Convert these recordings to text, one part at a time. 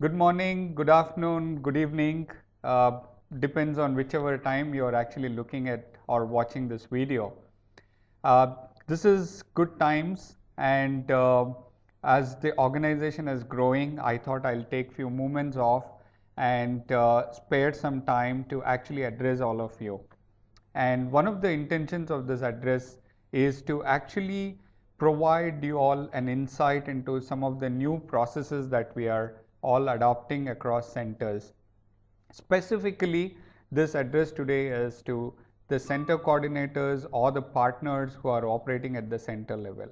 Good morning, good afternoon, good evening. Uh, Depends on whichever time you're actually looking at or watching this video. Uh, this is good times, and as the organization is growing, I thought I'll take few moments off and spare some time to actually address all of you. And one of the intentions of this address is to actually provide you all an insight into some of the new processes that we are all adopting across centers. Specifically, this address today is to the center coordinators or the partners who are operating at the center level.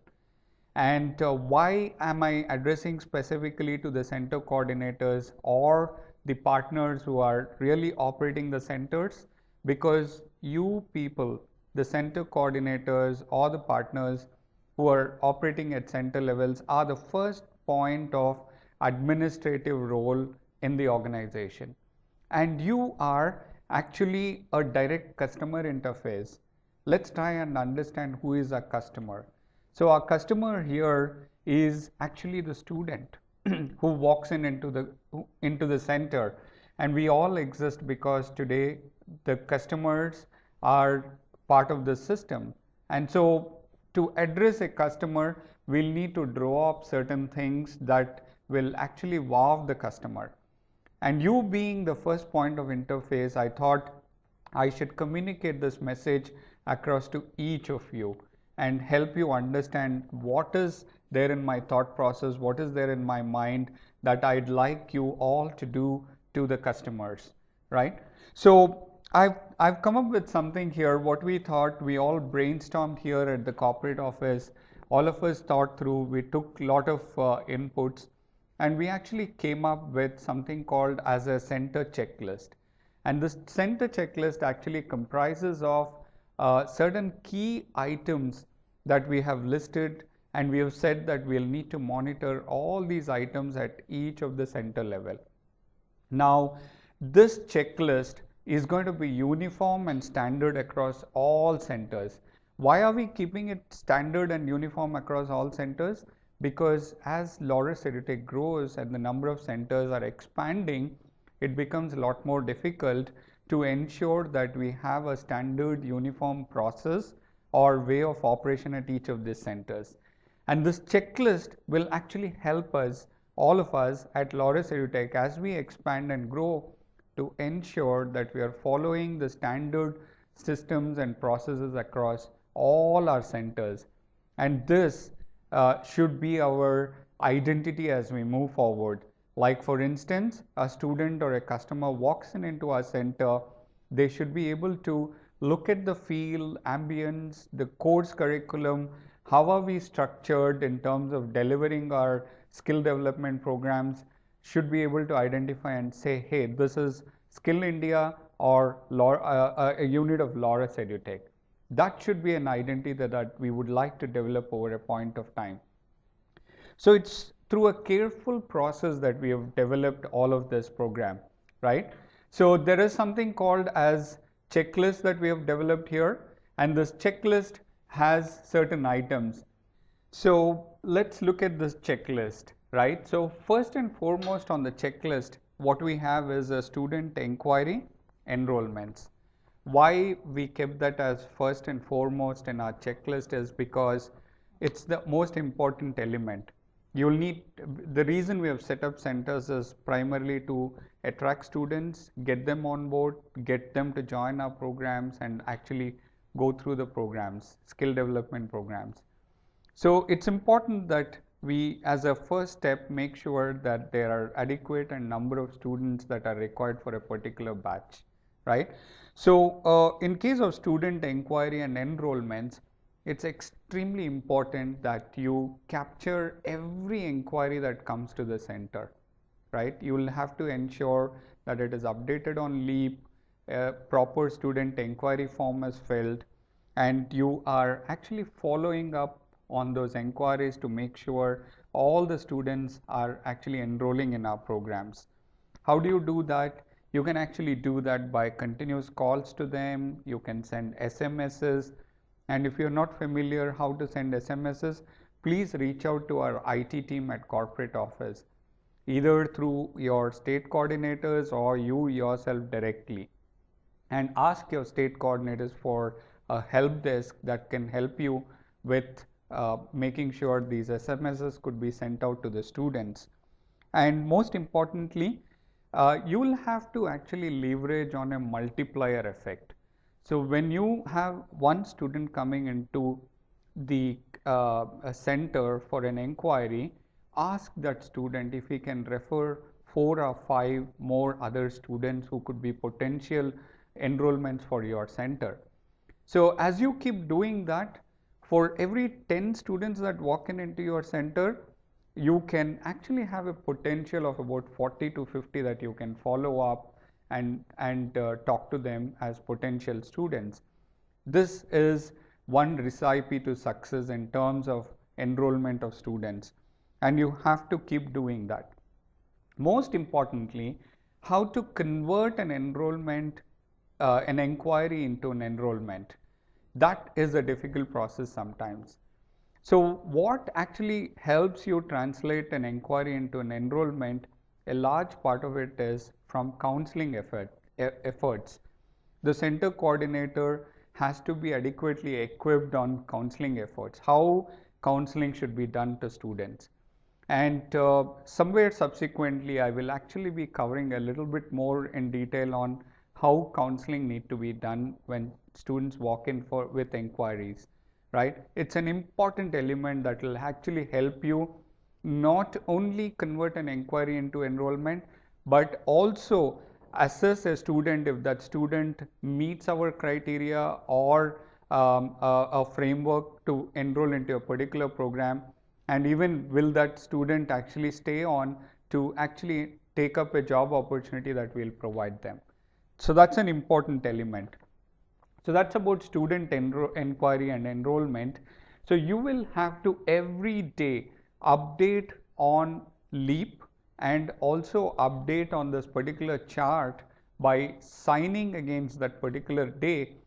And why am I addressing specifically to the center coordinators or the partners who are really operating the centers? Because you people, the center coordinators or the partners who are operating at center levels, are the first point of administrative role in the organization. And you are actually a direct customer interface. Let's try and understand who is our customer. So our customer here is actually the student who walks in into the center, and we all exist because today the customers are part of the system. And so to address a customer, we'll need to draw up certain things that will actually wow the customer. And you being the first point of interface, I thought I should communicate this message across to each of you and help you understand what is there in my thought process, what is there in my mind that I'd like you all to do to the customers, right? So I've come up with something here. What we thought, we all brainstormed here at the corporate office. All of us thought through. We took a lot of inputs, and we actually came up with something called as a center checklist. And this center checklist actually comprises of certain key items that we have listed, and we have said that we'll need to monitor all these items at each of the center level. Now, this checklist is going to be uniform and standard across all centers. Why are we keeping it standard and uniform across all centers? Because as Laurus EduTech grows and the number of centers are expanding, it becomes a lot more difficult to ensure that we have a standard uniform process or way of operation at each of these centers. And this checklist will actually help us, all of us at Laurus EduTech, as we expand and grow, to ensure that we are following the standard systems and processes across all our centers. And this should be our identity as we move forward. Like for instance, a student or a customer walks into our center, they should be able to look at the field, ambience, the course curriculum, how are we structured in terms of delivering our skill development programs, should be able to identify and say, hey, this is Skill India or a unit of Laurus EduTech. That should be an identity that we would like to develop over a point of time. So it's through a careful process that we have developed all of this program, right? So there is something called as checklist that we have developed here, and this checklist has certain items. So let's look at this checklist, right? So first and foremost on the checklist, what we have is a student inquiry enrollments. Why we kept that as first and foremost in our checklist is because it's the most important element. You'll need, the reason we have set up centers is primarily to attract students, get them on board, get them to join our programs and actually go through the programs, skill development programs. So it's important that we, as a first step, make sure that there are adequate and number of students that are required for a particular batch, right? So in case of student inquiry and enrollments, it's extremely important that you capture every inquiry that comes to the center, right? You will have to ensure that it is updated on LEAP, a proper student inquiry form is filled, and you are actually following up on those inquiries to make sure all the students are actually enrolling in our programs. How do you do that? You can actually do that by continuous calls to them. You can send SMSs. And if you're not familiar how to send SMSs, please reach out to our IT team at corporate office. either through your state coordinators or you yourself directly, and ask your state coordinators for a help desk that can help you with making sure these SMSs could be sent out to the students. And most importantly, you will have to actually leverage on a multiplier effect. So when you have one student coming into the center for an inquiry, ask that student if he can refer 4 or 5 more other students who could be potential enrollments for your center. So as you keep doing that, for every 10 students that walk in into your center, you can actually have a potential of about 40 to 50 that you can follow up and talk to them as potential students. This is one recipe to success in terms of enrollment of students, and you have to keep doing that. Most importantly, how to convert an enrollment, an inquiry into an enrollment. That is a difficult process sometimes. So what actually helps you translate an inquiry into an enrollment, a large part of it is from counseling efforts. The center coordinator has to be adequately equipped on counseling efforts, how counseling should be done to students. And somewhere subsequently, I will actually be covering a little bit more in detail on how counseling need to be done when students walk in with inquiries, right? It's an important element that will actually help you not only convert an inquiry into enrollment, but also assess a student if that student meets our criteria or a framework to enroll into a particular program, and even will that student actually stay on to actually take up a job opportunity that we'll provide them. So that's an important element. So that's about student inquiry and enrollment. So you will have to every day update on LEAP and also update on this particular chart by signing against that particular day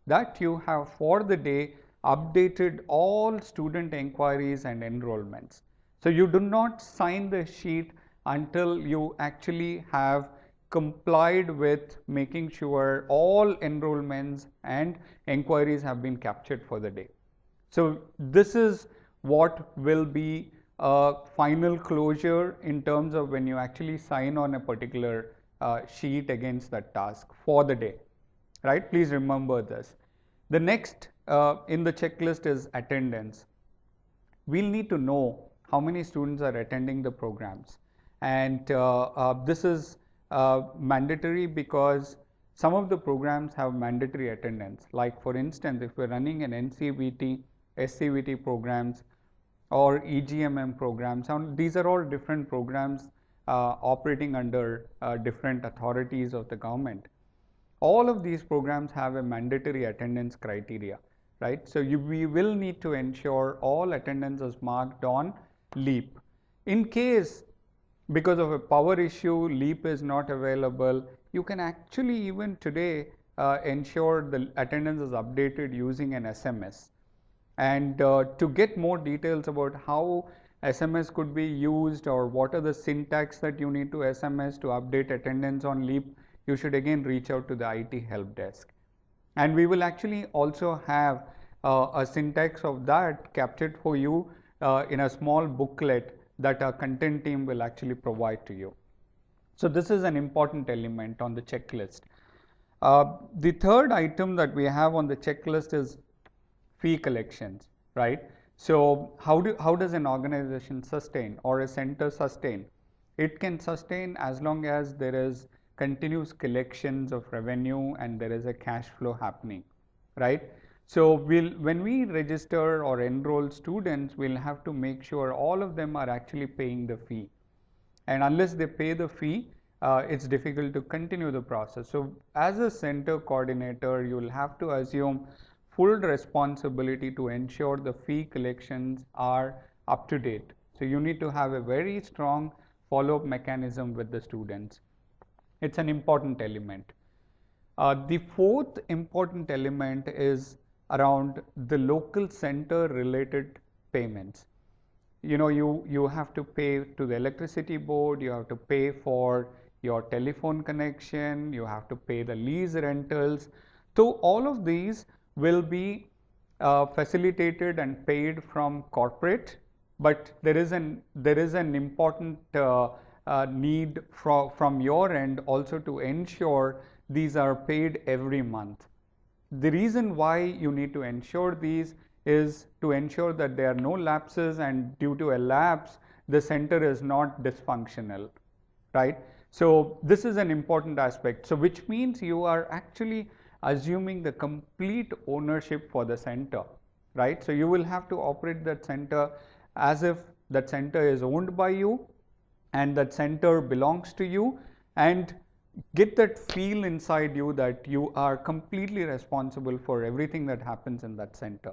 that you have for the day updated all student inquiries and enrollments. So you do not sign the sheet until you actually have complied with making sure all enrollments and inquiries have been captured for the day. So this is what will be a final closure in terms of when you actually sign on a particular sheet against that task for the day, right? Please remember this. The next in the checklist is attendance. We'll need to know how many students are attending the programs, and this is mandatory because some of the programs have mandatory attendance. Like for instance, if we're running an NCVT, SCVT programs or EGMM programs, and these are all different programs operating under different authorities of the government. All of these programs have a mandatory attendance criteria, right? So we will need to ensure all attendance is marked on LEAP. In case because of a power issue, LEAP is not available, you can actually even today ensure the attendance is updated using an SMS. And to get more details about how SMS could be used or what are the syntax that you need to SMS to update attendance on LEAP, you should again reach out to the IT help desk. And we will actually also have a syntax of that captured for you in a small booklet that our content team will actually provide to you. So this is an important element on the checklist. The third item that we have on the checklist is fee collections, right? So how does an organization sustain or a center sustain? It can sustain as long as there is continuous collections of revenue and there is a cash flow happening, right? So when we register or enroll students, we'll have to make sure all of them are actually paying the fee, and unless they pay the fee, it's difficult to continue the process. So as a center coordinator, you will have to assume full responsibility to ensure the fee collections are up to date. So you need to have a very strong follow-up mechanism with the students. It's an important element. The fourth important element is around the local center related payments. you have to pay to the electricity board, you have to pay for your telephone connection, you have to pay the lease rentals. So all of these will be facilitated and paid from corporate, but there is an important need from your end also to ensure these are paid every month. The reason why you need to ensure these is to ensure that there are no lapses, and due to a lapse, the center is not dysfunctional, right? So this is an important aspect. So which means you are actually assuming the complete ownership for the center, right? So you will have to operate that center as if that center is owned by you and that center belongs to you, and get that feel inside you that you are completely responsible for everything that happens in that center,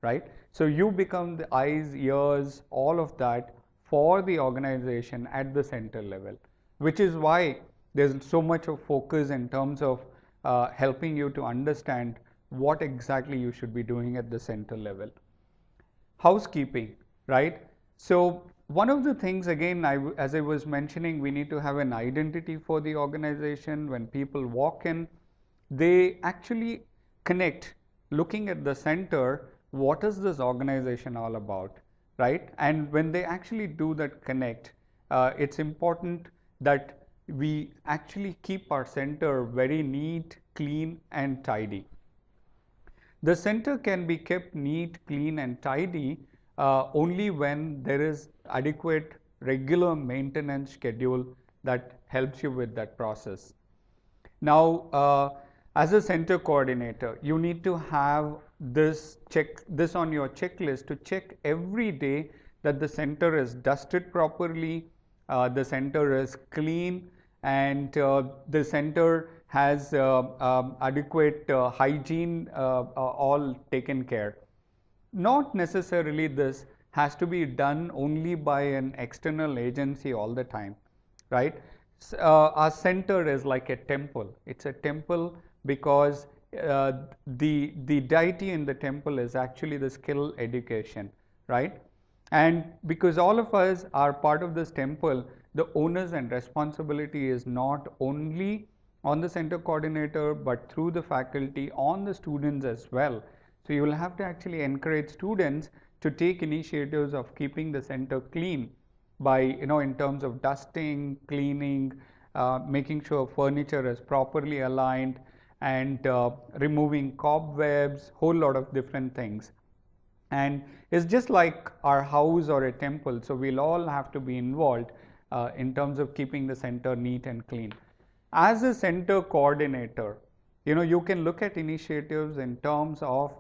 right? So you become the eyes, ears, all of that for the organization at the center level, which is why there's so much of focus in terms of helping you to understand what exactly you should be doing at the center level. Housekeeping, right? So one of the things, again, as I was mentioning, we need to have an identity for the organization. When people walk in, they actually connect, looking at the center, what is this organization all about, right? And when they actually do that connect, it's important that we actually keep our center very neat, clean, and tidy. The center can be kept neat, clean, and tidy only when there is adequate regular maintenance schedule that helps you with that process. Now, as a center coordinator, you need to have this on your checklist to check every day that the center is dusted properly, the center is clean, and the center has adequate hygiene all taken care. Not necessarily this has to be done only by an external agency all the time, right? Our center is like a temple. It's a temple because the deity in the temple is actually the skill education, right? And because all of us are part of this temple, the onus and responsibility is not only on the center coordinator, but through the faculty, on the students as well. So you will have to actually encourage students to take initiatives of keeping the center clean by, in terms of dusting, cleaning, making sure furniture is properly aligned, and removing cobwebs, whole lot of different things. And it's just like our house or a temple, so we'll all have to be involved in terms of keeping the center neat and clean. As a center coordinator, you can look at initiatives in terms of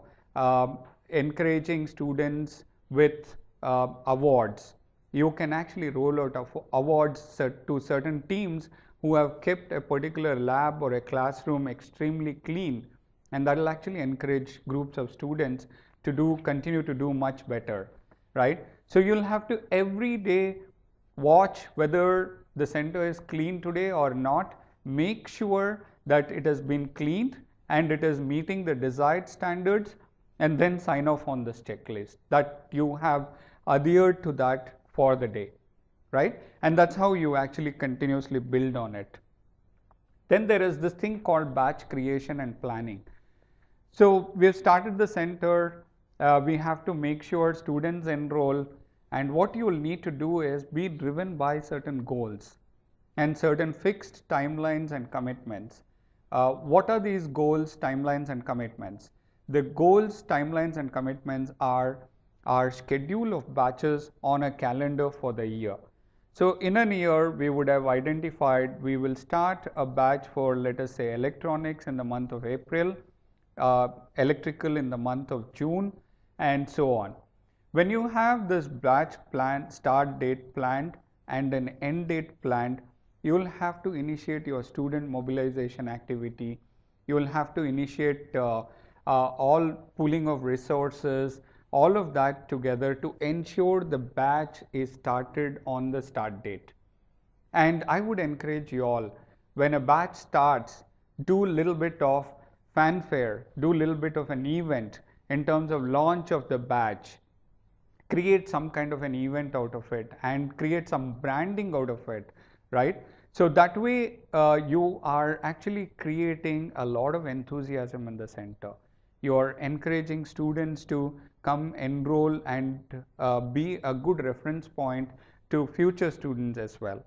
encouraging students with awards. You can actually roll out awards to certain teams who have kept a particular lab or a classroom extremely clean, and that will actually encourage groups of students to continue to do much better, right? So you'll have to every day watch whether the center is clean today or not. Make sure that it has been cleaned and it is meeting the desired standards, and then sign off on this checklist that you have adhered to that for the day, right? And that's how you actually continuously build on it. Then there is this thing called batch creation and planning. So we have started the center. We have to make sure students enroll, and what you will need to do is be driven by certain goals and certain fixed timelines and commitments. What are these goals, timelines, and commitments? The goals, timelines, and commitments are our schedule of batches on a calendar for the year. So in a year, we would have identified we will start a batch for, let us say, electronics in the month of April, electrical in the month of June, and so on. When you have this batch plan, start date planned and an end date planned, you will have to initiate your student mobilization activity. You will have to initiate all pooling of resources, all of that together to ensure the batch is started on the start date. And I would encourage you all, when a batch starts, do a little bit of fanfare, do a little bit of an event in terms of launch of the batch. create some kind of an event out of it and create some branding out of it, right? So that way you are actually creating a lot of enthusiasm in the center. You are encouraging students to come enroll and be a good reference point to future students as well.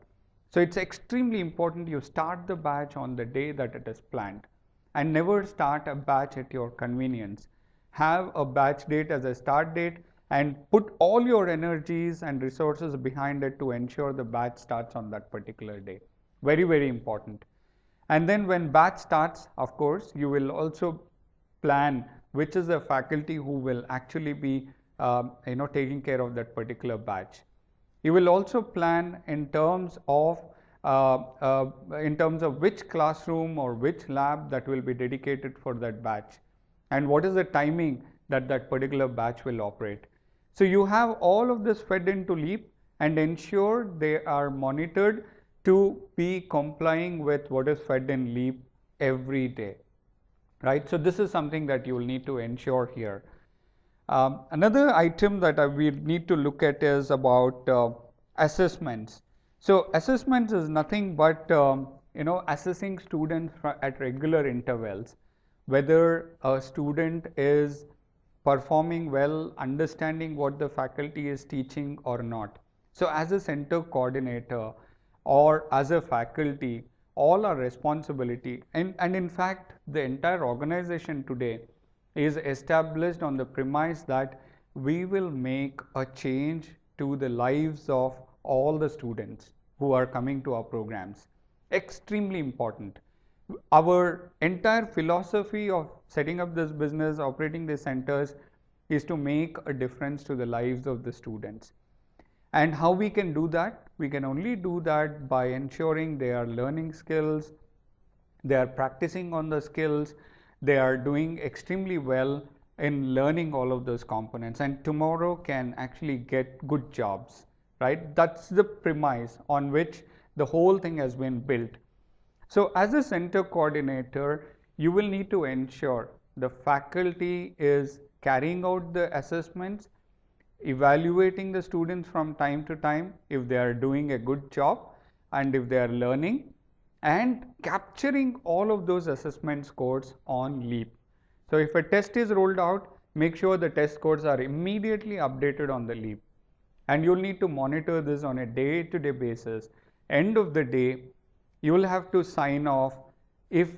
So it's extremely important you start the batch on the day that it is planned and never start a batch at your convenience. Have a batch date as a start date and put all your energies and resources behind it to ensure the batch starts on that particular day. Very, very important. And then when batch starts, of course, you will also plan which is the faculty who will actually be taking care of that particular batch. You will also plan uh, uh, in terms of which classroom or which lab that will be dedicated for that batch and what is the timing that that particular batch will operate. So you have all of this fed into Leap and ensure they are monitored to be complying with what is fed in Leap every day, right? So this is something that you will need to ensure here. Another item that we need to look at is about assessments. So assessments is nothing but assessing students at regular intervals, whether a student is performing well, understanding what the faculty is teaching or not. So as a center coordinator or as a faculty, all our responsibility and in fact the entire organization today is established on the premise that we will make a change to the lives of all the students who are coming to our programs. Extremely important. Our entire philosophy of setting up this business, operating these centers, is to make a difference to the lives of the students. And how we can do that? We can only do that by ensuring they are learning skills, they are practicing on the skills, they are doing extremely well in learning all of those components, and tomorrow can actually get good jobs, right? That's the premise on which the whole thing has been built. So as a center coordinator, you will need to ensure the faculty is carrying out the assessments, evaluating the students from time to time if they are doing a good job and if they are learning, and capturing all of those assessment scores on Leap. So if a test is rolled out, make sure the test scores are immediately updated on the Leap. And you'll need to monitor this on a day-to-day basis. End of the day, you will have to sign off if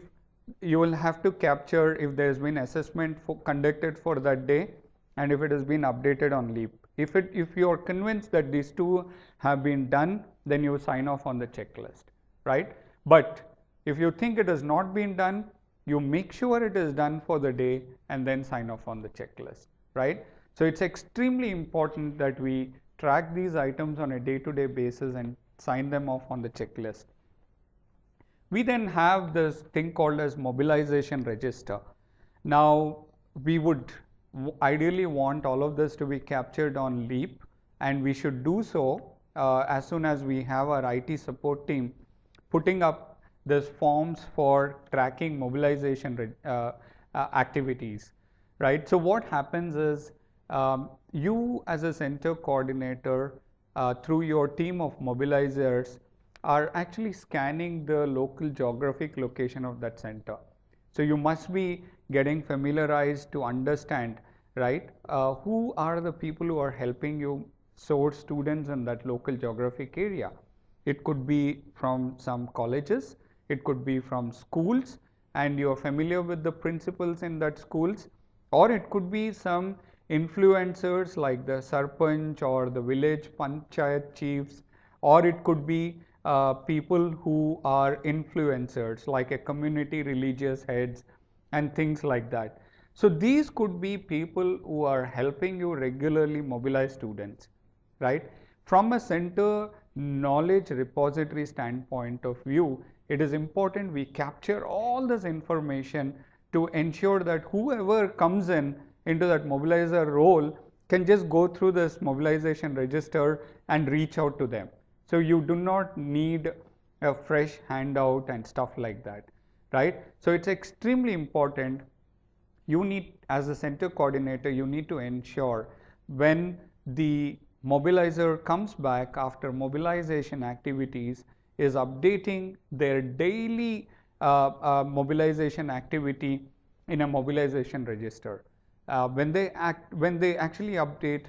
you will have to capture if there has been assessment conducted for that day and if it has been updated on Leap. If you are convinced that these two have been done, then you sign off on the checklist, right? But if you think it has not been done, you make sure it is done for the day and then sign off on the checklist, right? So it's extremely important that we track these items on a day-to-day basis and sign them off on the checklist. We then have this thing called as mobilization register. Now, we would ideally want all of this to be captured on Leap, and we should do so as soon as we have our IT support team putting up these forms for tracking mobilization activities, right? So what happens is you as a center coordinator through your team of mobilizers are actually scanning the local geographic location of that center. So you must be getting familiarized to understand, right, who are the people who are helping you source students in that local geographic area. It could be from some colleges, it could be from schools, and you're familiar with the principals in that schools, or it could be some influencers like the sarpanch or the village panchayat chiefs, or it could be people who are influencers like a community religious heads and things like that. So these could be people who are helping you regularly mobilize students, right? From a center knowledge repository standpoint of view, it is important we capture all this information to ensure that whoever comes into that mobilizer role can just go through this mobilization register and reach out to them. So you do not need a fresh handout and stuff like that, right? So it's extremely important. You need, as a center coordinator, you need to ensure when the mobilizer comes back after mobilization activities, is updating their daily mobilization activity in a mobilization register. When they actually update,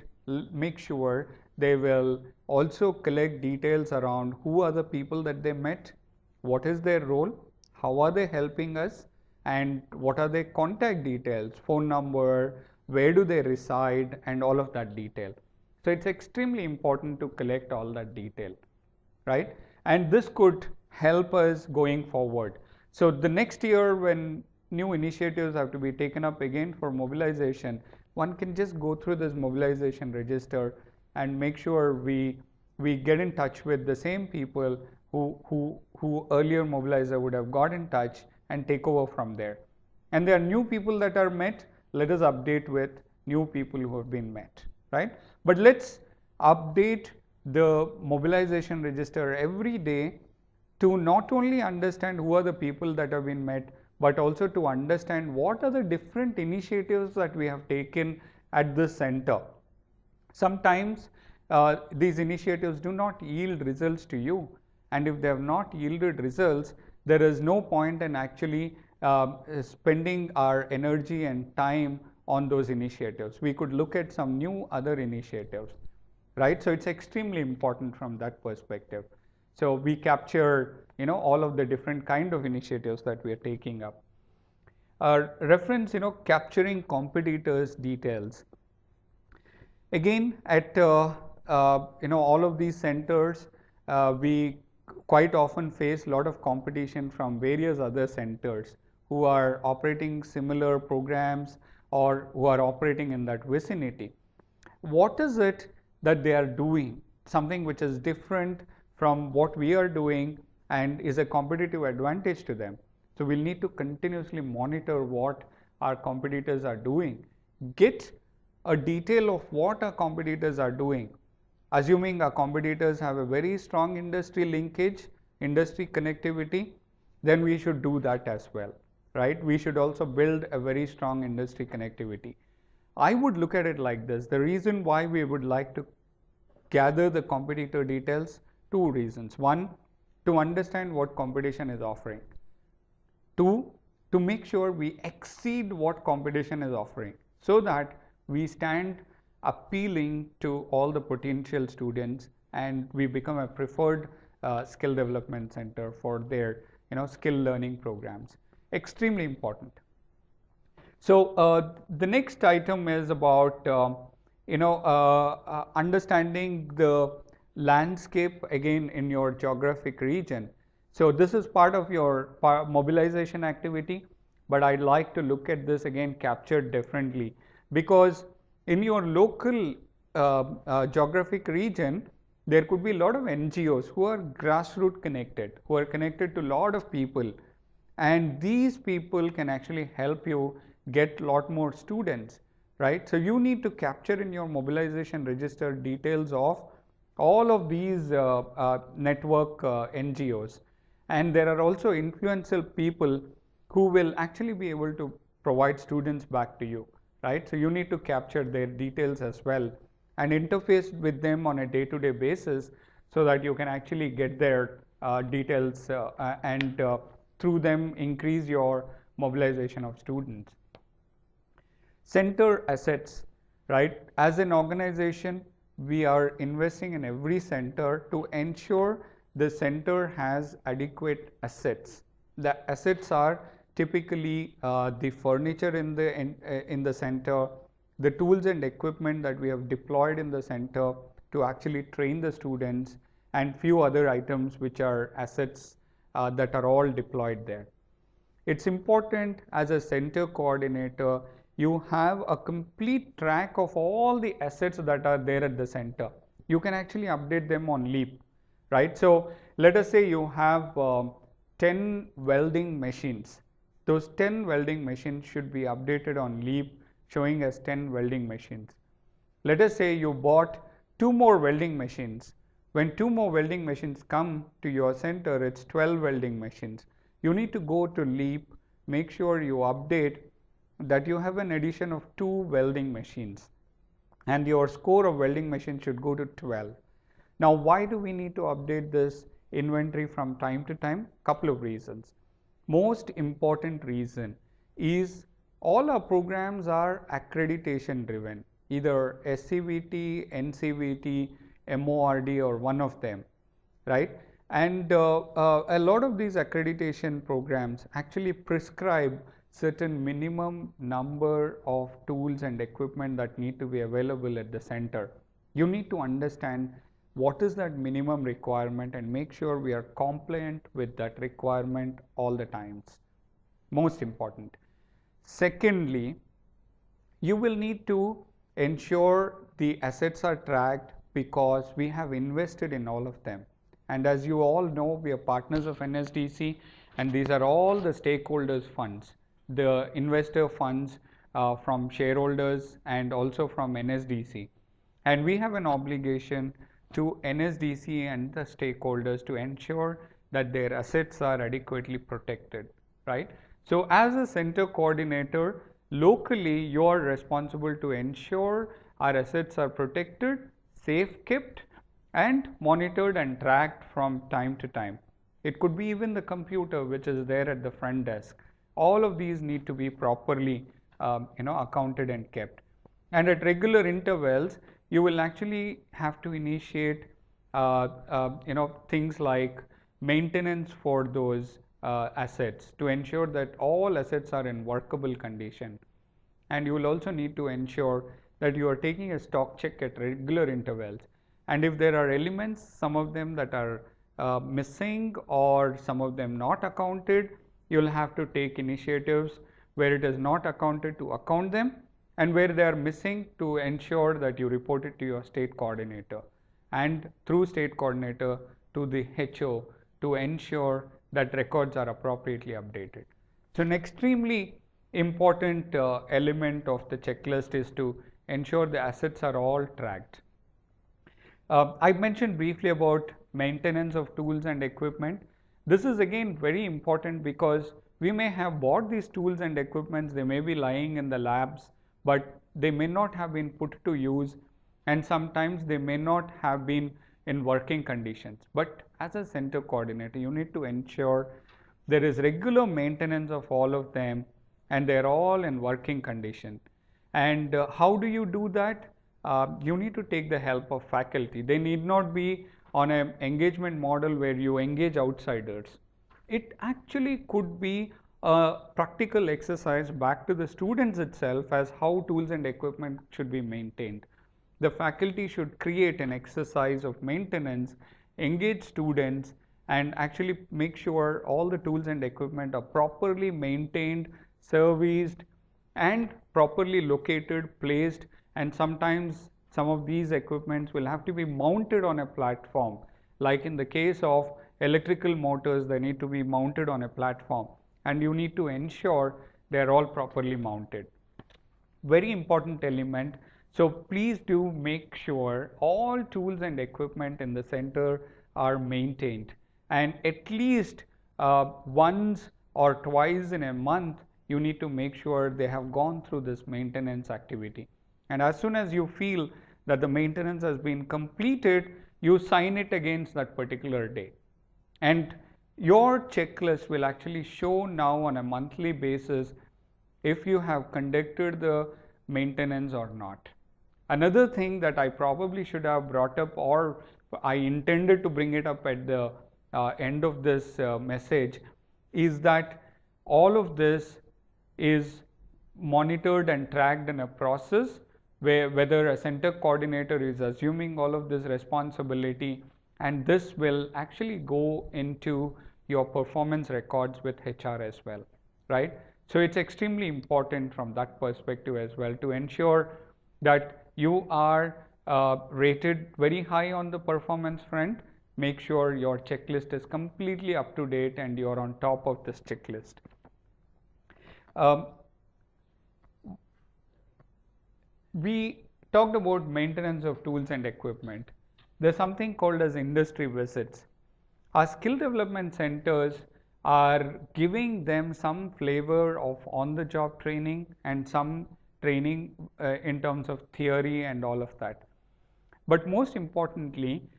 make sure they will also collect details around who are the people that they met, what is their role, how are they helping us, and what are their contact details, phone number, where do they reside, and all of that detail. So it's extremely important to collect all that detail, right? And this could help us going forward. So the next year, when new initiatives have to be taken up again for mobilization, one can just go through this mobilization register and make sure we get in touch with the same people who earlier mobilizer would have got in touch and take over from there. And there are new people that are met, let us update with new people who have been met, right? But let's update the mobilization register every day to not only understand who are the people that have been met, but also to understand what are the different initiatives that we have taken at this center. Sometimes these initiatives do not yield results to you, and if they have not yielded results, there is no point in actually spending our energy and time on those initiatives. We could look at some new other initiatives, right? So it's extremely important from that perspective. So we capture, all of the different kind of initiatives that we are taking up. Reference, capturing competitors' details. Again, at all of these centers, we quite often face a lot of competition from various other centers who are operating similar programs or who are operating in that vicinity. What is it that they are doing? Something which is different from what we are doing and is a competitive advantage to them. So we'll need to continuously monitor what our competitors are doing. Get a detail of what our competitors are doing. Assuming our competitors have a very strong industry linkage, industry connectivity, then we should do that as well, right? We should also build a very strong industry connectivity. I would look at it like this. The reason why we would like to gather the competitor details, two reasons. One, to understand what competition is offering. Two, to make sure we exceed what competition is offering so that we stand appealing to all the potential students and we become a preferred skill development center for their skill learning programs. Extremely important. So the next item is about understanding the landscape again in your geographic region. So this is part of your mobilization activity, but I'd like to look at this again captured differently, because in your local geographic region, there could be a lot of NGOs who are grassroots connected, who are connected to a lot of people, and these people can actually help you get a lot more students, right? So you need to capture in your mobilization register details of all of these network NGOs, and there are also influential people who will actually be able to provide students back to you, right? So you need to capture their details as well and interface with them on a day-to-day basis so that you can actually get their details and through them increase your mobilization of students. Center assets, right? As an organization, we are investing in every center to ensure the center has adequate assets. The assets are typically the furniture in the center, the tools and equipment that we have deployed in the center to actually train the students, and few other items which are assets that are all deployed there. It's important as a center coordinator, you have a complete track of all the assets that are there at the center. You can actually update them on Leap, right? So let us say you have 10 welding machines. Those 10 welding machines should be updated on Leap, showing as 10 welding machines. Let us say you bought 2 more welding machines. When 2 more welding machines come to your center, it's 12 welding machines. You need to go to Leap, make sure you update that you have an addition of 2 welding machines. and your score of welding machine should go to 12. Now, why do we need to update this inventory from time to time? Couple of reasons. Most important reason is all our programs are accreditation driven, either SCVT, NCVT, MORD, or one of them, right? And a lot of these accreditation programs actually prescribe certain minimum number of tools and equipment that need to be available at the center. You need to understand what is that minimum requirement and make sure we are compliant with that requirement all the times. Most important. Secondly, you will need to ensure the assets are tracked because we have invested in all of them. And as you all know, we are partners of NSDC, and these are all the stakeholders' funds, the investor funds from shareholders and also from NSDC. And we have an obligation to NSDC and the stakeholders to ensure that their assets are adequately protected, right? So as a center coordinator, locally you are responsible to ensure our assets are protected, safe kept, and monitored and tracked from time to time. It could be even the computer which is there at the front desk. All of these need to be properly accounted and kept. And at regular intervals, you will actually have to initiate things like maintenance for those assets to ensure that all assets are in workable condition. And you will also need to ensure that you are taking a stock check at regular intervals. And if there are elements, some of them that are missing or some of them not accounted, you will have to take initiatives where it is not accounted to account them, and where they are missing to ensure that you report it to your state coordinator, and through state coordinator to the HO to ensure that records are appropriately updated. So an extremely important element of the checklist is to ensure the assets are all tracked. I mentioned briefly about maintenance of tools and equipment. This is again very important because we may have bought these tools and equipments, they may be lying in the labs, but they may not have been put to use, and sometimes they may not have been in working conditions. But as a center coordinator, you need to ensure there is regular maintenance of all of them and they're all in working condition. And how do you do that? You need to take the help of faculty. They need not be on an engagement model where you engage outsiders. It actually could be a practical exercise back to the students itself as how tools and equipment should be maintained. The faculty should create an exercise of maintenance, engage students, and actually make sure all the tools and equipment are properly maintained, serviced, and properly located, placed, and sometimes some of these equipments will have to be mounted on a platform. Like in the case of electrical motors, they need to be mounted on a platform, and you need to ensure they are all properly mounted. Very important element. So please do make sure all tools and equipment in the center are maintained, and at least once or twice in a month you need to make sure they have gone through this maintenance activity. And as soon as you feel that the maintenance has been completed, you sign it against that particular day. And your checklist will actually show now on a monthly basis if you have conducted the maintenance or not. Another thing that I probably should have brought up, or I intended to bring it up at the end of this message, is that all of this is monitored and tracked in a process where whether a center coordinator is assuming all of this responsibility, and this will actually go into your performance records with HR as well, right? So it's extremely important from that perspective as well to ensure that you are rated very high on the performance front. Make sure your checklist is completely up to date and you're on top of this checklist. We talked about maintenance of tools and equipment. There's something called as industry visits. Our skill development centers are giving them some flavor of on-the-job training and some training in terms of theory and all of that. But most importantly,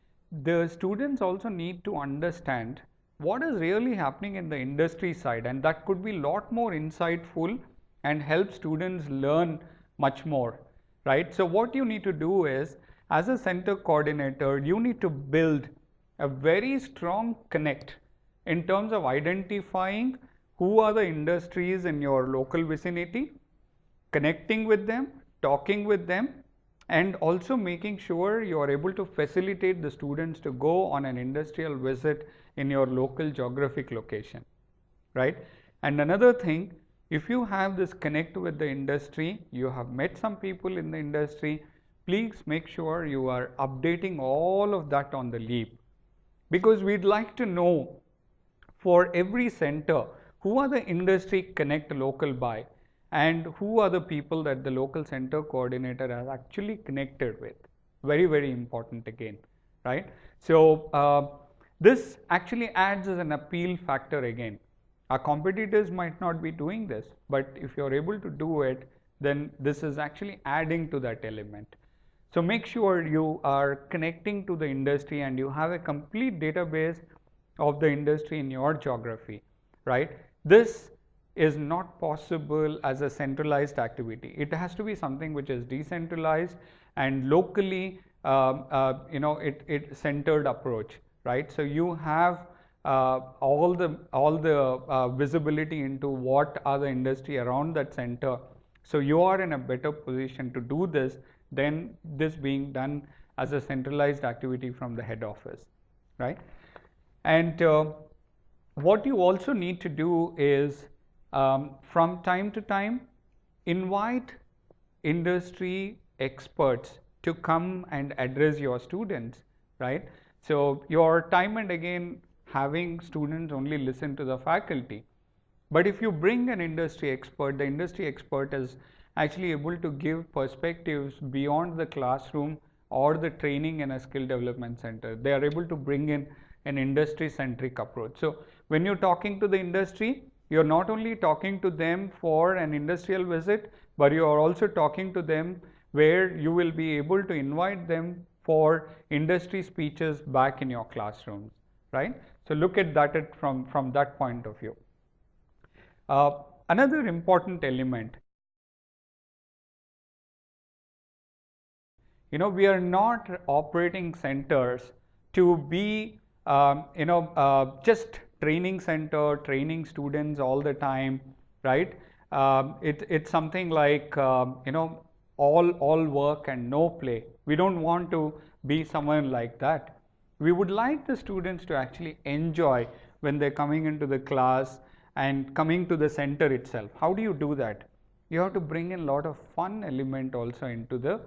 the students also need to understand what is really happening in the industry side, and that could be a lot more insightful and help students learn much more, right? So what you need to do is, as a center coordinator, you need to build a very strong connect in terms of identifying who are the industries in your local vicinity, connecting with them, talking with them, and also making sure you are able to facilitate the students to go on an industrial visit in your local geographic location, right? And another thing, if you have this connect with the industry, you have met some people in the industry, please make sure you are updating all of that on the Leap, because we'd like to know for every center who are the industry connect local by, and who are the people that the local center coordinator has actually connected with. Very, very important again, right? So this actually adds as an appeal factor again. Our competitors might not be doing this, but if you're able to do it, then this is actually adding to that element. So make sure you are connecting to the industry and you have a complete database of the industry in your geography, right? This is not possible as a centralized activity. It has to be something which is decentralized and locally, it centered approach, right? So you have all the visibility into what are the industry around that center. So you are in a better position to do this than this being done as a centralized activity from the head office, right? And what you also need to do is, from time to time, invite industry experts to come and address your students, right? So your time and again having students only listen to the faculty. But if you bring an industry expert, the industry expert is actually able to give perspectives beyond the classroom or the training in a skill development center. They are able to bring in an industry centric approach. So when you're talking to the industry, you're not only talking to them for an industrial visit, but you are also talking to them where you will be able to invite them for industry speeches back in your classrooms, right? So look at that from that point of view. Another important element, we are not operating centers to be, just training center, training students all the time, right? It's something like, all work and no play. We don't want to be someone like that. We would like the students to actually enjoy when they're coming into the class and coming to the center itself. How do you do that? You have to bring in a lot of fun element also into the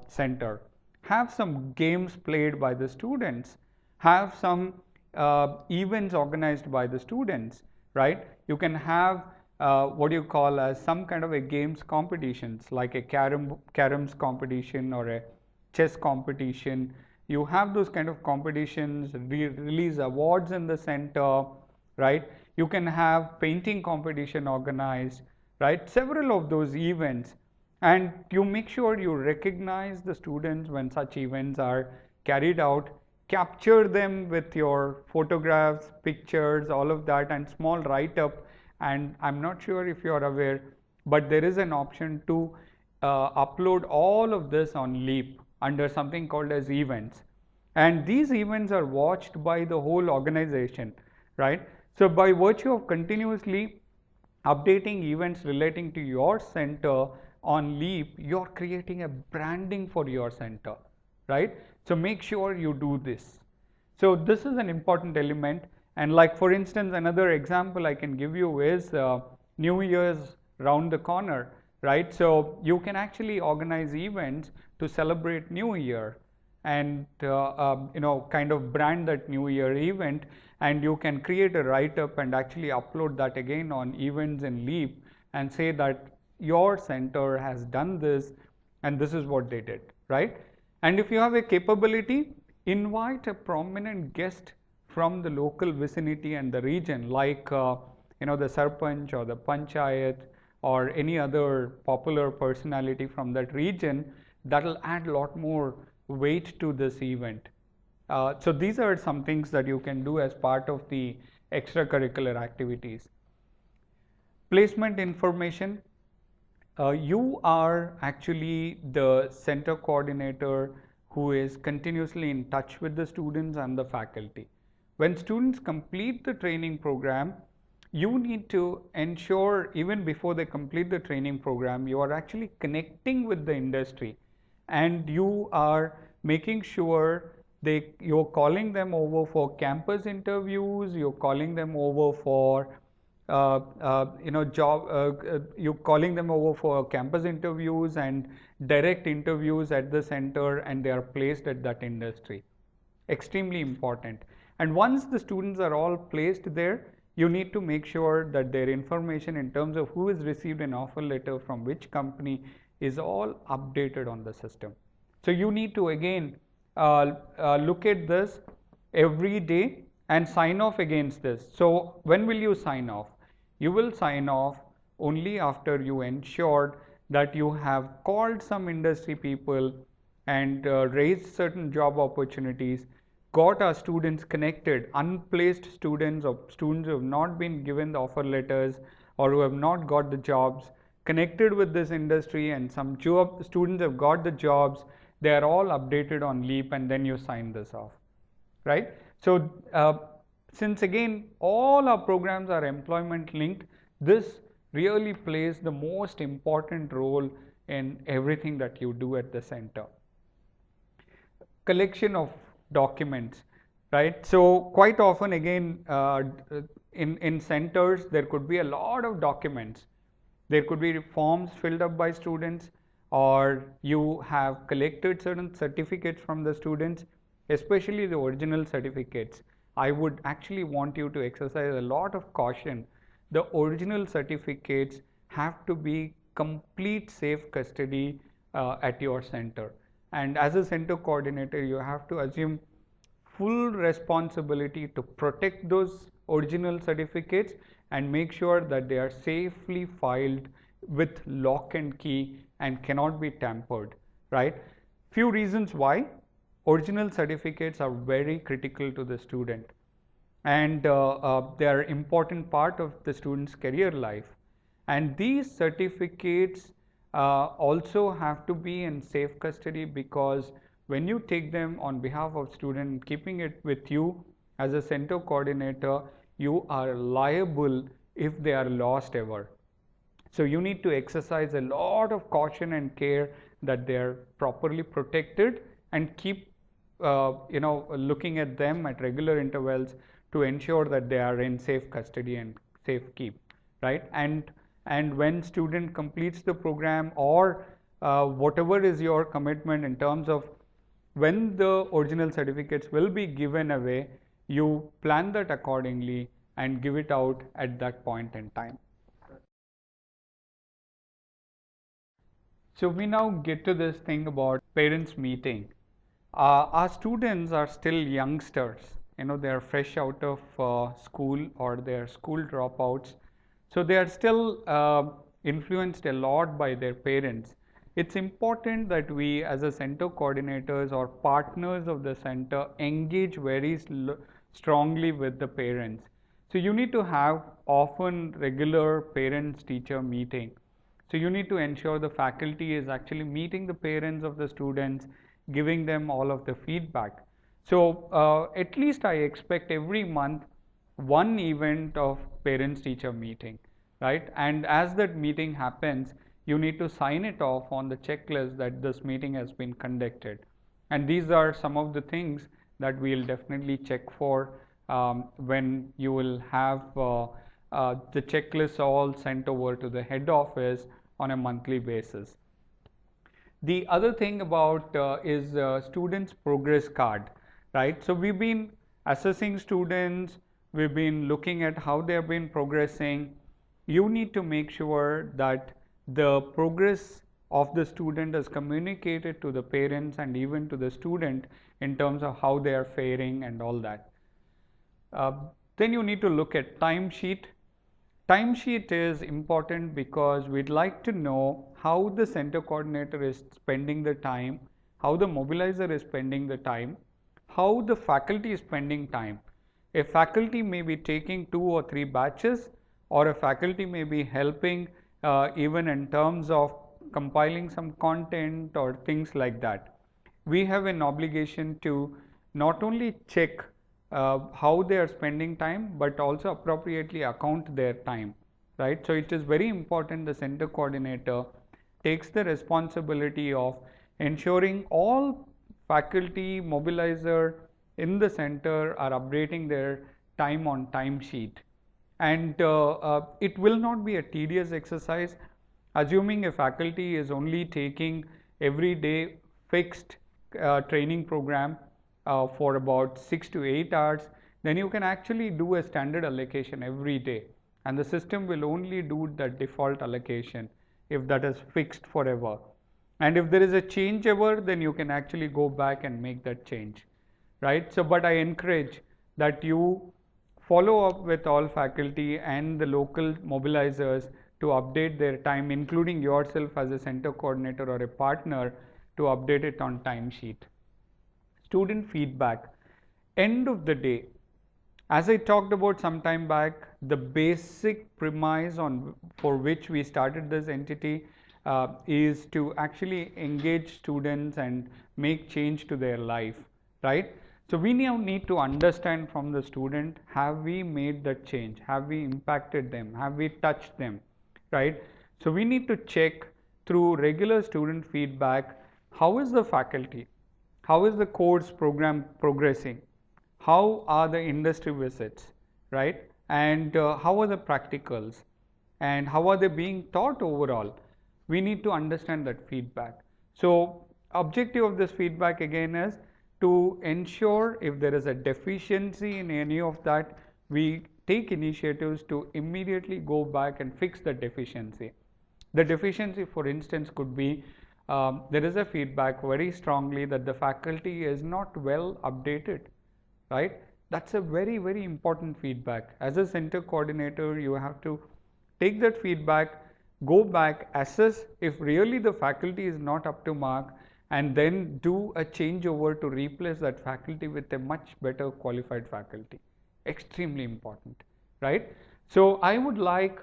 center. Have some games played by the students. Have some events organized by the students, right? You can have what you call as some kind of a games competitions, like a caroms competition or a chess competition. You have those kind of competitions, release awards in the center, right? You can have painting competition organized, right? Several of those events, and you make sure you recognize the students when such events are carried out, capture them with your photographs, pictures, all of that, and small write-up. And I'm not sure if you're aware, but there is an option to upload all of this on Leap under something called as events. And these events are watched by the whole organization, right? So by virtue of continuously updating events relating to your center on Leap, you're creating a branding for your center, right? So make sure you do this. So this is an important element. And like for instance, another example I can give you is New Year's round the corner, right? So you can actually organize events to celebrate New Year and kind of brand that New Year event, and you can create a write-up and actually upload that again on events in Leap and say that your center has done this and this is what they did, right? And if you have a capability, invite a prominent guest from the local vicinity and the region, like the sarpanch or the panchayat or any other popular personality from that region, that'll add a lot more weight to this event. So these are some things that you can do as part of the extracurricular activities. Placement information. You are actually the center coordinator who is continuously in touch with the students and the faculty. When students complete the training program, you need to ensure, even before they complete the training program, you are actually connecting with the industry, and you are making sure you're calling them over for campus interviews, you're calling them over for you're calling them over for campus interviews and direct interviews at the center, and they are placed at that industry. Extremely important. And once the students are all placed there, you need to make sure that their information in terms of who has received an offer letter from which company is all updated on the system. So you need to again look at this every day and sign off against this. So when will you sign off? You will sign off only after you ensured that you have called some industry people and raised certain job opportunities, got our students connected, unplaced students or students who have not been given the offer letters or who have not got the jobs, connected with this industry, and some students have got the jobs. They are all updated on LEAP, and then you sign this off, right? So since again all our programs are employment linked, this really plays the most important role in everything that you do at the center. Collection of documents, right? So quite often again in centers there could be a lot of documents. There could be forms filled up by students, or you have collected certain certificates from the students, especially the original certificates. I would actually want you to exercise a lot of caution. The original certificates have to be complete safe custody at your center. And as a center coordinator, you have to assume full responsibility to protect those original certificates and make sure that they are safely filed with lock and key and cannot be tampered, right? Few reasons why. Original certificates are very critical to the student, and they are important part of the student's career life. And these certificates also have to be in safe custody, because when you take them on behalf of student, keeping it with you as a center coordinator, you are liable if they are lost ever. So you need to exercise a lot of caution and care that they are properly protected, and keep looking at them at regular intervals to ensure that they are in safe custody and safe keep, right? And when student completes the program, or whatever is your commitment in terms of when the original certificates will be given away, you plan that accordingly and give it out at that point in time. So we now get to this thing about parents meeting. Our students are still youngsters. They are fresh out of school, or they are school dropouts. So they are still influenced a lot by their parents. It's important that we, as a center coordinators or partners of the center, engage very strongly with the parents. So you need to have often regular parents-teacher meeting. So you need to ensure the faculty is actually meeting the parents of the students, giving them all of the feedback. So at least I expect every month one event of parents-teacher meeting, right? And as that meeting happens, you need to sign it off on the checklist that this meeting has been conducted. And these are some of the things that we'll definitely check for when you will have the checklists all sent over to the head office on a monthly basis. The other thing about is students' progress card, right? So we've been assessing students, we've been looking at how they have been progressing. You need to make sure that the progress of the student is communicated to the parents and even to the student in terms of how they are faring and all that. Then you need to look at timesheet. Timesheet is important because we'd like to know how the center coordinator is spending the time, how the mobilizer is spending the time, how the faculty is spending time. A faculty may be taking 2 or 3 batches, or a faculty may be helping even in terms of compiling some content or things like that. We have an obligation to not only check how they are spending time, but also appropriately account their time, right? So it is very important the center coordinator takes the responsibility of ensuring all faculty mobilizer in the center are updating their time on timesheet. And it will not be a tedious exercise. Assuming a faculty is only taking every day fixed training program for about 6 to 8 hours, then you can actually do a standard allocation every day, and the system will only do the default allocation if that is fixed forever. And if there is a changeover, then you can actually go back and make that change, right? So, but I encourage that you follow up with all faculty and the local mobilizers to update their time, including yourself as a center coordinator or a partner, to update it on timesheet. Student feedback. End of the day, as I talked about some time back, the basic premise on for which we started this entity is to actually engage students and make change to their life, right? So we now need to understand from the student, have we made that change? Have we impacted them? Have we touched them, right? So we need to check through regular student feedback, how is the faculty? How is the course program progressing? How are the industry visits, right? And how are the practicals? And how are they being taught overall? We need to understand that feedback. So objective of this feedback again is to ensure if there is a deficiency in any of that, we take initiatives to immediately go back and fix the deficiency. The deficiency, for instance, could be there is a feedback very strongly that the faculty is not well updated, right? That's a very, very important feedback. As a center coordinator, you have to take that feedback, go back, assess if really the faculty is not up to mark, and then do a changeover to replace that faculty with a much better qualified faculty. Extremely important, right? So I would like,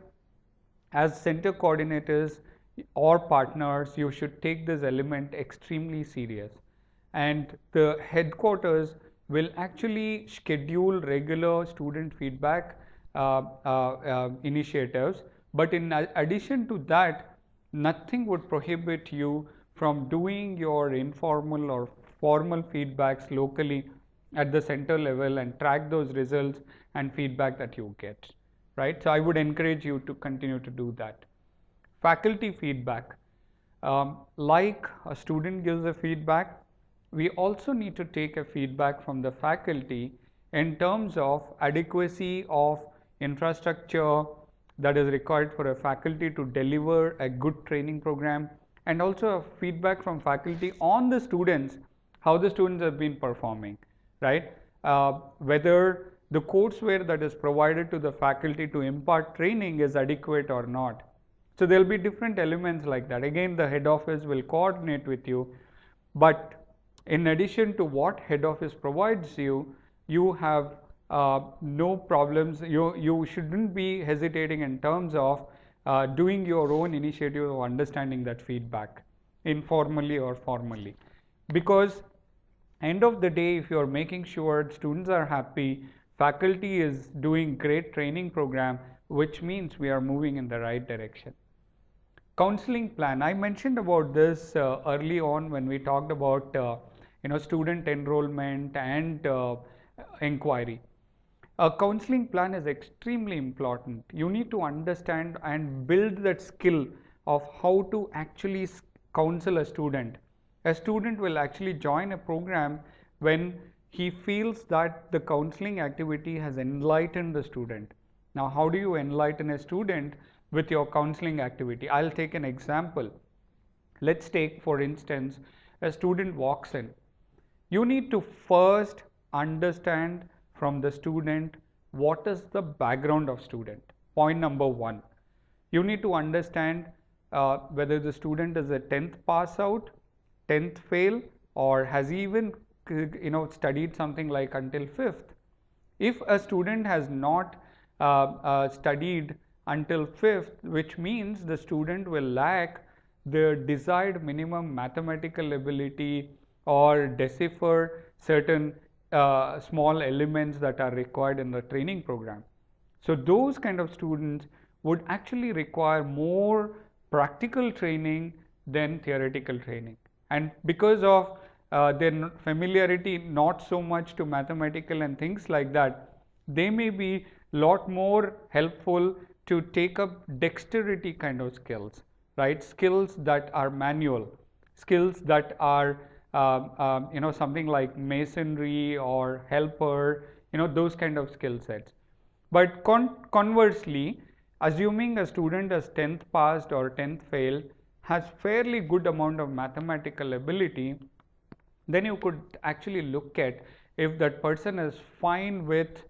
as center coordinators or partners, you should take this element extremely serious, and the headquarters will actually schedule regular student feedback initiatives. But in addition to that, nothing would prohibit you from doing your informal or formal feedbacks locally at the center level and track those results and feedback that you get, right? So I would encourage you to continue to do that. Faculty feedback. Like a student gives a feedback, we also need to take a feedback from the faculty in terms of adequacy of infrastructure that is required for a faculty to deliver a good training program, and also a feedback from faculty on the students, how the students have been performing, right? Whether the courseware that is provided to the faculty to impart training is adequate or not. So there will be different elements like that. Again, the head office will coordinate with you, but in addition to what head office provides you, you have no problems. You shouldn't be hesitating in terms of doing your own initiative of understanding that feedback, informally or formally. Because end of the day, if you are making sure students are happy, faculty is doing great training program, which means we are moving in the right direction. Counseling plan. I mentioned about this early on when we talked about student enrollment and inquiry. A counseling plan is extremely important. You need to understand and build that skill of how to actually counsel a student. A student will actually join a program when he feels that the counseling activity has enlightened the student. Now, how do you enlighten a student with your counseling activity? I'll take an example. Let's take, for instance, a student walks in. You need to first understand from the student what is the background of student. point number one. You need to understand whether the student is a 10th pass out, 10th fail, or has even studied something like until 5th. If a student has not studied until 5th, which means the student will lack the desired minimum mathematical ability or decipher certain small elements that are required in the training program. So those kind of students would actually require more practical training than theoretical training. And because of their familiarity not so much to mathematical and things like that, they may be lot more helpful to take up dexterity kind of skills, right? Skills that are manual, skills that are something like masonry or helper, those kind of skill sets. But conversely, assuming a student is 10th passed or 10th failed, has fairly good amount of mathematical ability, then you could actually look at if that person is fine with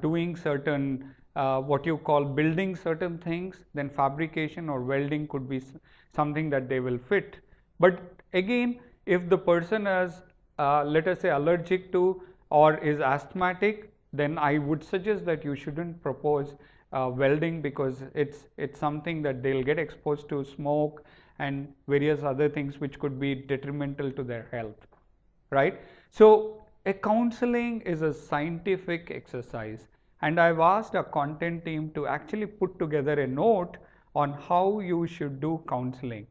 doing certain what you call building certain things, then fabrication or welding could be something that they will fit. But again, if the person is let us say allergic to or is asthmatic, then I would suggest that you shouldn't propose welding, because it's something that they'll get exposed to smoke and various other things which could be detrimental to their health, right? So a counseling is a scientific exercise, and I've asked a content team to actually put together a note on how you should do counseling.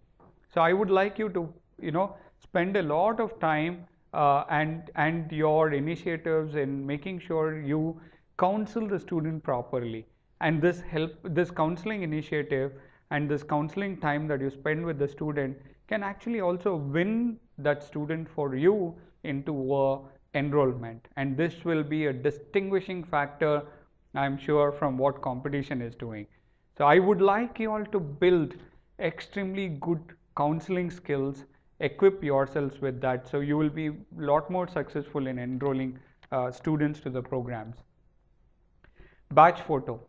So I would like you to spend a lot of time and your initiatives in making sure you counsel the student properly. And this counseling initiative and this counseling time that you spend with the student can actually also win that student for you into enrollment, and this will be a distinguishing factor, I'm sure, from what competition is doing. So I would like you all to build extremely good counseling skills, equip yourselves with that, so you will be a lot more successful in enrolling students to the programs. Batch photo.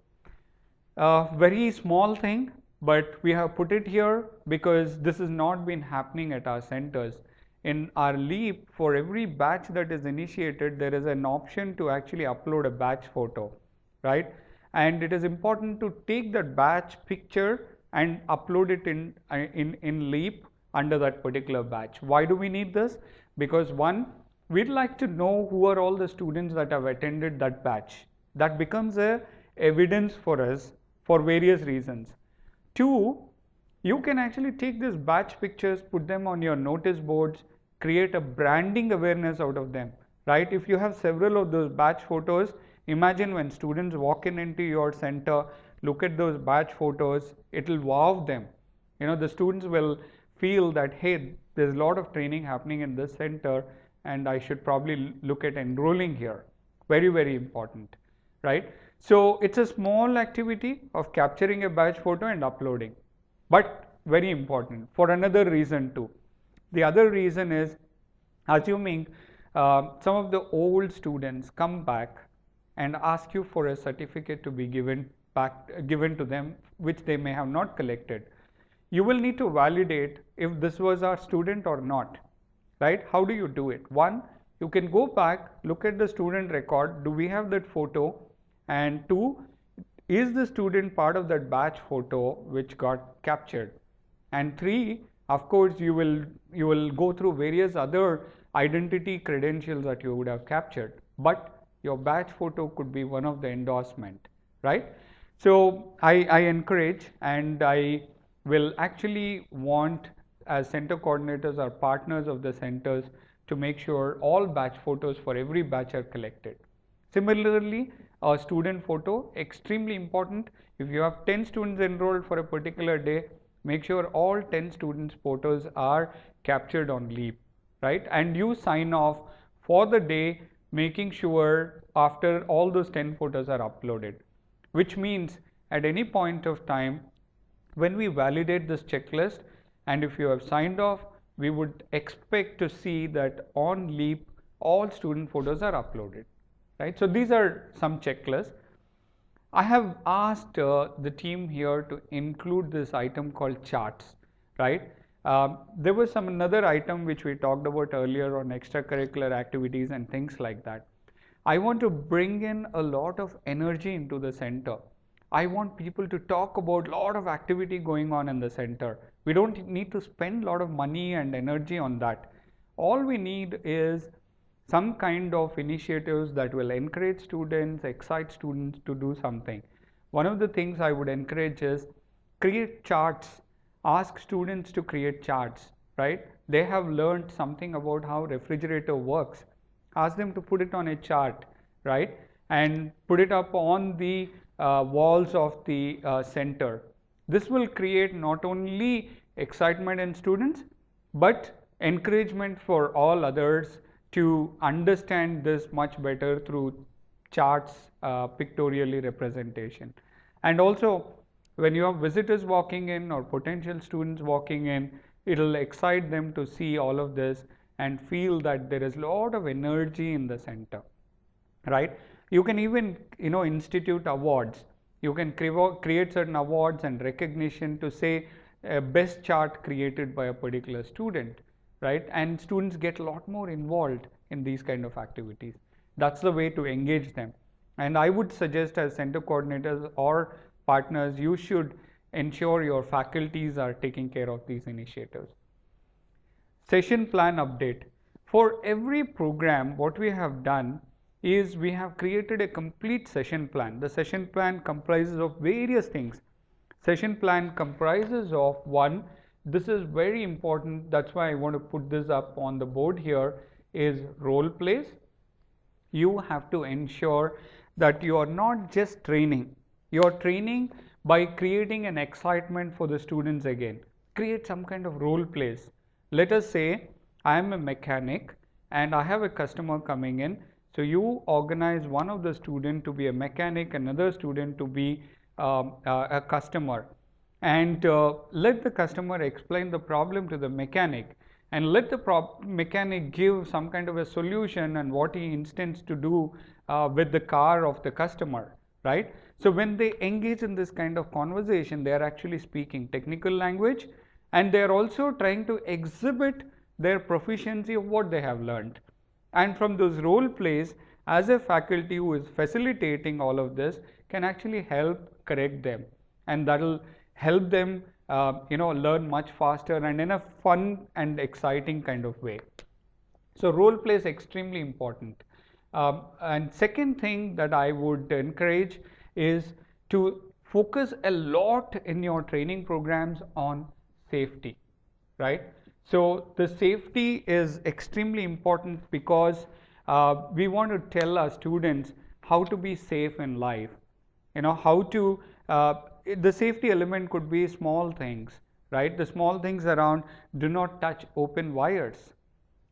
Very small thing, but we have put it here because this has not been happening at our centers. In our LEAP, for every batch that is initiated, there is an option to actually upload a batch photo, right? And it is important to take that batch picture and upload it in LEAP under that particular batch. Why do we need this? Because one, we'd like to know who are all the students that have attended that batch. That becomes a evidence for us for various reasons. Two, you can actually take these batch pictures, put them on your notice boards, create a branding awareness out of them, right? If you have several of those batch photos, imagine when students walk into your center, look at those batch photos, it will wow them. The students will feel that, hey, there's a lot of training happening in this center and I should probably look at enrolling here. Very, very important, right? So it's a small activity of capturing a batch photo and uploading, but very important for another reason too. The other reason is, assuming some of the old students come back and ask you for a certificate to be given to them, which they may have not collected. You will need to validate if this was our student or not, right? How do you do it? One, you can go back, look at the student record, do we have that photo? And two, is the student part of that batch photo which got captured? And three, of course, you will go through various other identity credentials that you would have captured, but your batch photo could be one of the endorsement, right? So I encourage, and I will actually want, as center coordinators or partners of the centers, to make sure all batch photos for every batch are collected. Similarly, a student photo, extremely important. If you have 10 students enrolled for a particular day, make sure all 10 students' photos are captured on LEAP, right? And you sign off for the day, making sure after all those 10 photos are uploaded, which means at any point of time, when we validate this checklist, and if you have signed off, we would expect to see that on LEAP, all student photos are uploaded, right? So these are some checklists. I have asked the team here to include this item called charts, right? There was some another item which we talked about earlier on extracurricular activities and things like that. I want to bring in a lot of energy into the center. I want people to talk about a lot of activity going on in the center. We don't need to spend a lot of money and energy on that. All we need is some kind of initiatives that will encourage students, excite students to do something. One of the things I would encourage is create charts. Ask students to create charts, right? They have learned something about how refrigerator works. Ask them to put it on a chart, right? And put it up on the walls of the center. This will create not only excitement in students, but encouragement for all others to understand this much better through charts, pictorially representation. And also, when you have visitors walking in or potential students walking in, it'll excite them to see all of this and feel that there is a lot of energy in the center, right? You can even institute awards. You can create certain awards and recognition to say a best chart created by a particular student, right? And students get a lot more involved in these kind of activities. That's the way to engage them. And I would suggest, as center coordinators or partners, you should ensure your faculties are taking care of these initiatives. Session plan update. For every program, what we have done is we have created a complete session plan. The session plan comprises of various things. Session plan comprises of one, this is very important, that's why I want to put this up on the board here, is role plays. You have to ensure that you are not just training. You are training by creating an excitement for the students again. Create some kind of role plays. Let us say I am a mechanic and I have a customer coming in. So you organize one of the student to be a mechanic, another student to be a customer, and let the customer explain the problem to the mechanic, and let the mechanic give some kind of a solution and what he intends to do with the car of the customer, right? So when they engage in this kind of conversation, they are actually speaking technical language, and they are also trying to exhibit their proficiency of what they have learned. And from those role plays, as a faculty who is facilitating all of this, can actually help correct them, and that will help them learn much faster and in a fun and exciting kind of way. So role play is extremely important. And second thing that I would encourage is to focus a lot in your training programs on safety, right? So the safety is extremely important because we want to tell our students how to be safe in life. How to, the safety element could be small things, right? The small things around, do not touch open wires.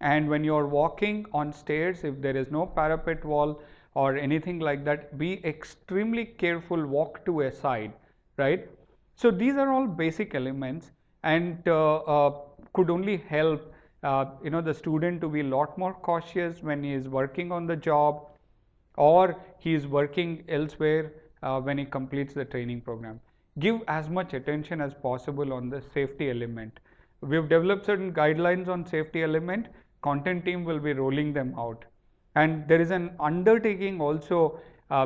And when you're walking on stairs, if there is no parapet wall or anything like that, be extremely careful, walk to a side, right? So these are all basic elements, and could only help the student to be a lot more cautious when he is working on the job, or he is working elsewhere when he completes the training program. Give as much attention as possible on the safety element. We have developed certain guidelines on safety element. Content team will be rolling them out. And there is an undertaking also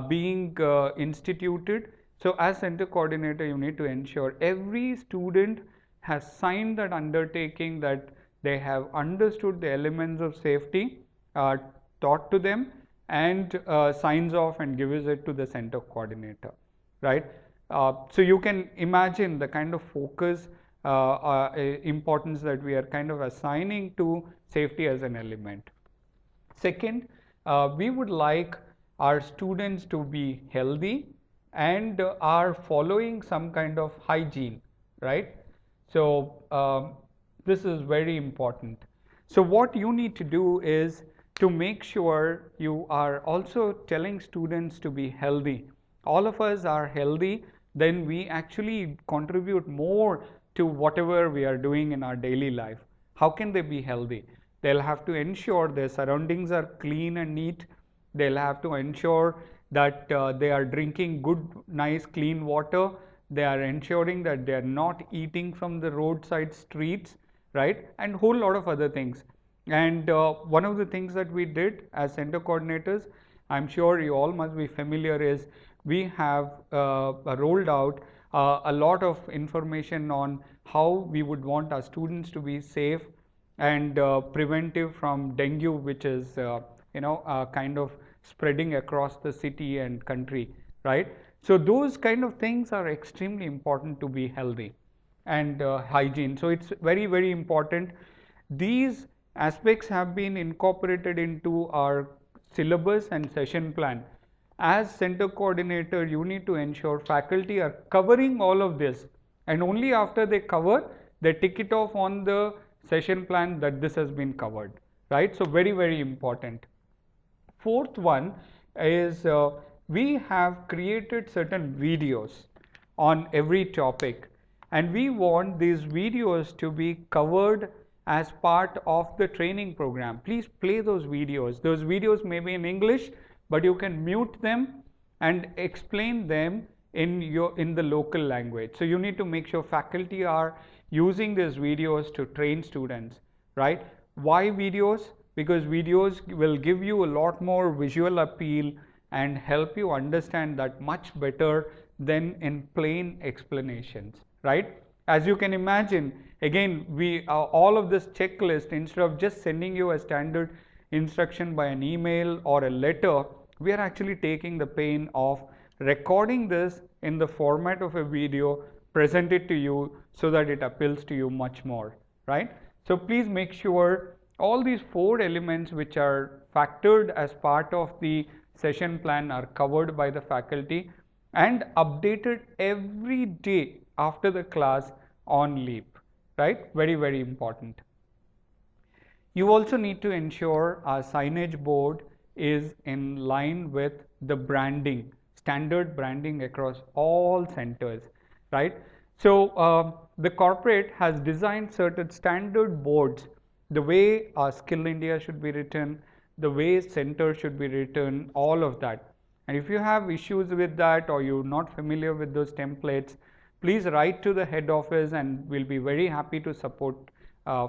being instituted. So as center coordinator, you need to ensure every student has signed that undertaking, that they have understood the elements of safety taught to them, and signs off and gives it to the center coordinator, right? So you can imagine the kind of focus, importance that we are kind of assigning to safety as an element. Second, we would like our students to be healthy and are following some kind of hygiene, right? So this is very important. So what you need to do is to make sure you are also telling students to be healthy. All of us are healthy, then we actually contribute more to whatever we are doing in our daily life. How can they be healthy? They'll have to ensure their surroundings are clean and neat. They'll have to ensure that they are drinking good, nice, clean water. They are ensuring that they are not eating from the roadside streets, right? And whole lot of other things. And one of the things that we did as center coordinators, I'm sure you all must be familiar, is we have rolled out a lot of information on how we would want our students to be safe and preventive from dengue, which is kind of spreading across the city and country, right? So those kind of things are extremely important to be healthy and hygiene. So it's very, very important. These aspects have been incorporated into our syllabus and session plan. As center coordinator, you need to ensure faculty are covering all of this, and only after they cover, they tick it off on the session plan that this has been covered, right? So very, very important. Fourth one is we have created certain videos on every topic, and we want these videos to be covered as part of the training program. Please play those videos. Those videos may be in English, but you can mute them and explain them in the local language. So you need to make sure faculty are using these videos to train students, right? Why videos? Because videos will give you a lot more visual appeal and help you understand that much better than in plain explanations, right? As you can imagine, again, we all of this checklist, instead of just sending you a standard instruction by an email or a letter, we are actually taking the pain of recording this in the format of a video, present it to you so that it appeals to you much more, right? So please make sure all these four elements which are factored as part of the session plan are covered by the faculty and updated every day after the class on Leap, right? Very, very important. You also need to ensure our signage board is in line with the branding, standard branding across all centers, right? So the corporate has designed certain standard boards, the way Skill India should be written, the way center should be written, all of that. And if you have issues with that or you're not familiar with those templates, please write to the head office and we'll be very happy to support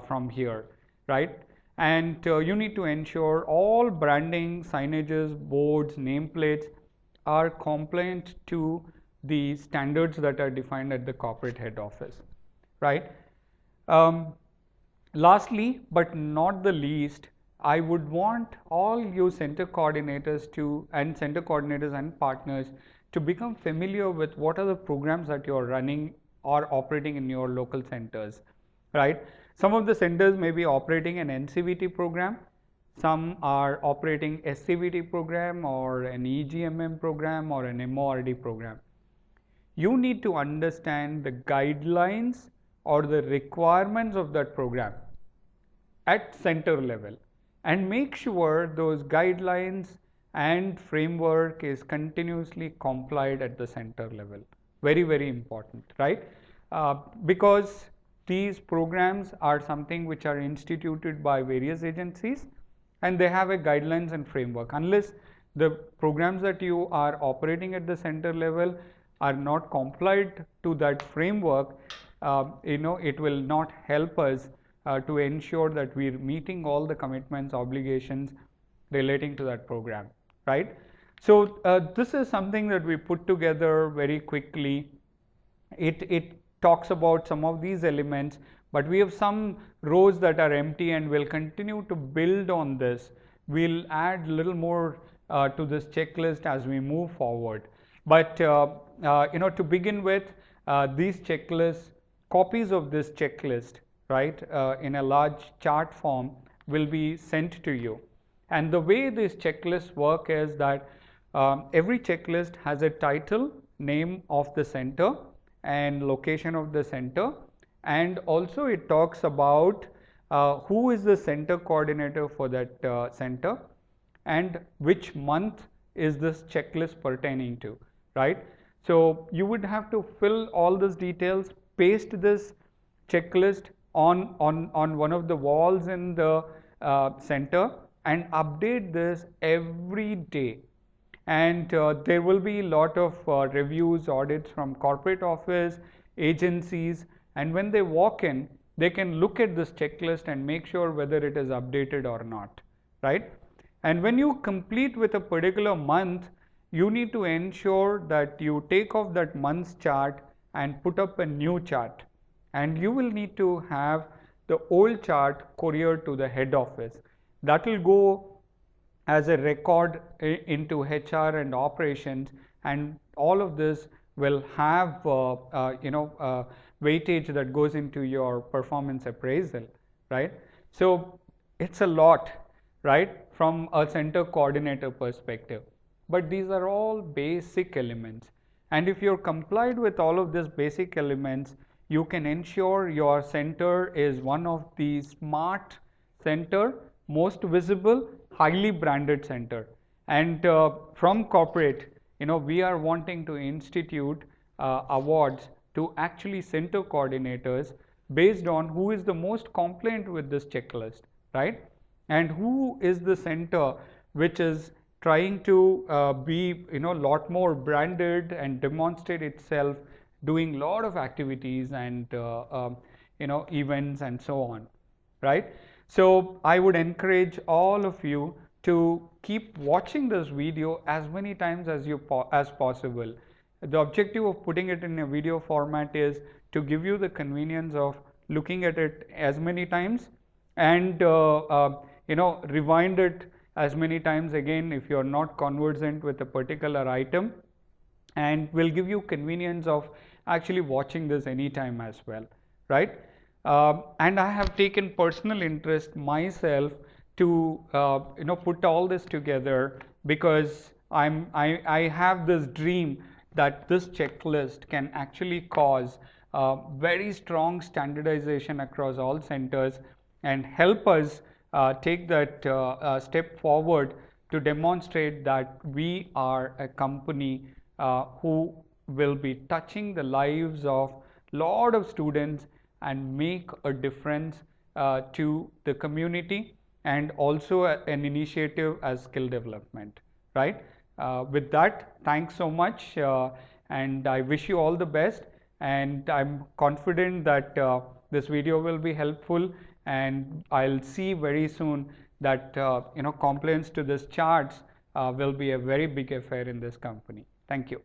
from here, right? And you need to ensure all branding, signages, boards, nameplates are compliant to the standards that are defined at the corporate head office, right? Lastly, but not the least, I would want all you center coordinators and partners to become familiar with what are the programs that you're running or operating in your local centers, right? Some of the centers may be operating an NCVT program, some are operating SCVT program or an EGMM program or an MORD program. You need to understand the guidelines or the requirements of that program at center level and make sure those guidelines and framework is continuously complied at the center level. Very, very important, right? Because these programs are something which are instituted by various agencies and they have a guidelines and framework. Unless the programs that you are operating at the center level are not complied to that framework, it will not help us to ensure that we're meeting all the commitments, obligations relating to that program, right? So this is something that we put together very quickly. It talks about some of these elements, but we have some rows that are empty and we'll continue to build on this. We'll add a little more to this checklist as we move forward. But to begin with, these checklists, copies of this checklist, right, in a large chart form will be sent to you. And the way these checklists work is that every checklist has a title, name of the center and location of the center, and also it talks about who is the center coordinator for that center and which month is this checklist pertaining to, right? So you would have to fill all these details, paste this checklist on one of the walls in the center and update this every day. and there will be a lot of reviews, audits from corporate office, agencies, and when they walk in, they can look at this checklist and make sure whether it is updated or not, right? And when you complete with a particular month, you need to ensure that you take off that month's chart and put up a new chart. And you will need to have the old chart couriered to the head office. That will go as a record into HR and operations, and all of this will have weightage that goes into your performance appraisal, right? So it's a lot, right, from a center coordinator perspective. But these are all basic elements, and if you're complied with all of these basic elements, you can ensure your center is one of the smart center, most visible, highly branded center. And from corporate, we are wanting to institute awards to actually center coordinators based on who is the most compliant with this checklist, right? And who is the center which is trying to be lot more branded and demonstrate itself, doing lot of activities and events and so on, right? So I would encourage all of you to keep watching this video as many times as possible. The objective of putting it in a video format is to give you the convenience of looking at it as many times, and rewind it as many times again if you are not conversant with a particular item, and will give you convenience of actually watching this anytime as well, right? And I have taken personal interest myself to put all this together, because I have this dream that this checklist can actually cause very strong standardization across all centers and help us take that step forward to demonstrate that we are a company who will be touching the lives of lot of students and make a difference to the community, and also an initiative as skill development, right? With that, thanks so much, and I wish you all the best, and I'm confident that this video will be helpful, and I'll see very soon that compliance to this charts will be a very big affair in this company. Thank you.